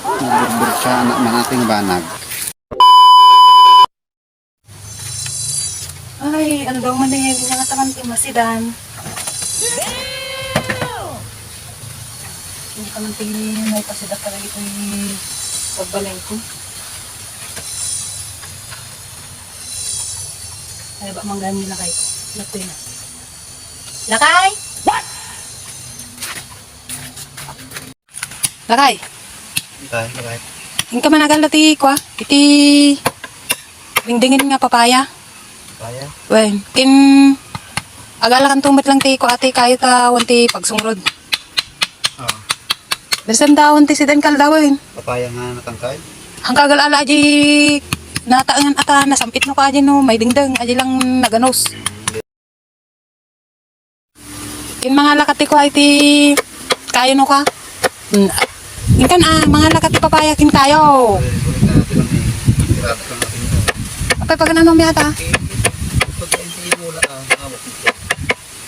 Burbur siya anak manating banag. Ay, ano daw man yung mga taman masidan. Hindi ka man tingin may pasidak ka lagi ito'y pagbalay ko. Ay, ba manggaan nila kayo? Lakoy na. Lakay! What? Lakay! Bakit? Yung ka managal na ti ko iti dingdingin nga papaya. Kaya? Wen, kin agala kan tumit lang ti ko ati kayo ta wanti pagsungrod. Oo. Bersam daw wanti sidan kaldawin. Papaya nga natangkay? Ang kagalala aji nataangan ata nasampit no ka aji no may dingding aji lang naganos. Kin mga lakati ko iti kayo no ka. Inkan mga lakati papaya kin kayo. Apay pag nanom yata.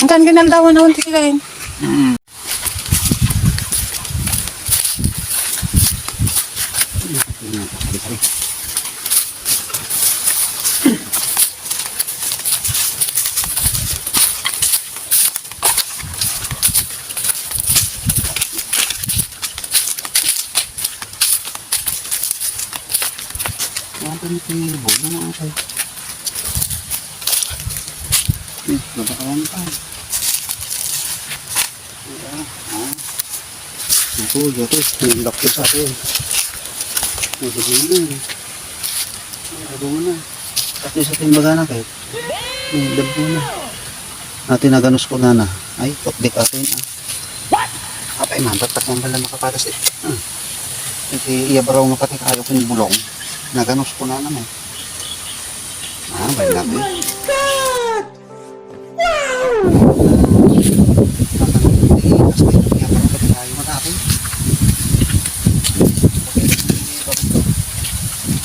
Inkan ginaldawan na unti sila rin. Ano ni tinilbo na mga kayo? Babakawan pa. Ito. Yung doktor sa akin. Nagabo na. Kasi sa timbaga na kayo. Nagabo na. Natin naganos ko na. Ay, tokdik atin Apay man, ba't man pala makapatas Iti iyabaraw nga pati kayo kung bulong. Naganos ko na naman. May nabi. Oh my God!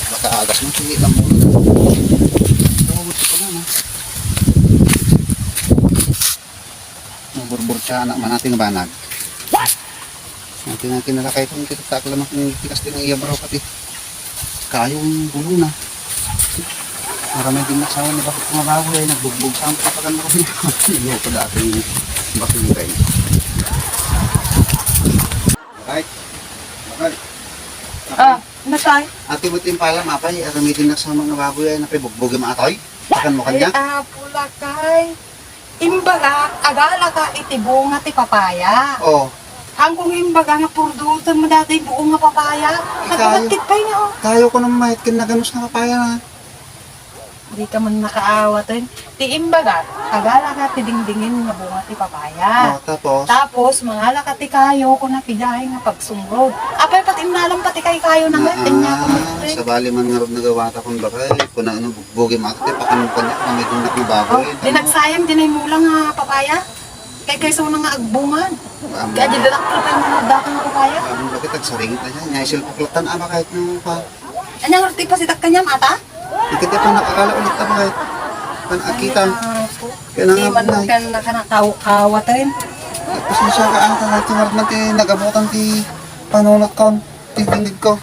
Baka agas mo, sige lang muna. Tawagod ko na. Burbur siya anak manating banag. Natin nalakay kung kitatak lamang kung tikas din ang iyabaraw pati. Kayong gulo na. Marami din nasawa ni bakit kumabago nagbugbog sa ang papagan mo rin. Iyo ko dati bakit yung kayo. Right? Natay? Ate mo timpala mapay, aramitin na sa mga baboy na pibugbog yung mga toy. Sakan mo kanya? Pula kay. Imbaga, agala ka iti bunga ti papaya. Oo. Hangkong imbaga nga purdutan mo dati buong nga papaya. Nagpabatit pa yun Tayo ko naman mahit kinaganos na papaya na. Hindi ka man nakaawa to yun. Ti imbaga, agala ka ti dingdingin nga bunga ti papaya. Tapos? Tapos, mga lakati kayo kung napidahay nga pagsungrod. Apay pati inalam pati kayo na nga. Tingnan ko mo. Sa bali man nga rin nagawata kong bakay. Kung na bugbogi makati, pakanong kanya na may dunak na baboy. Dinagsayang dinay mula nga papaya. Kay so na nga agbungan. Kaya di danak pa tayo mga datang nga papaya. Ang bakit nagsaringit na niya. Nyay silpaklatan ama kahit nung pa. Anyang arti pa sitak kanyam ata? Ikit pa nakakala ulit na kahit panakitan. Hindi man ka nakawat rin. Tapos na siya kaang kahit sinarap natin nagabutan ti panunot ko. Titindig ko.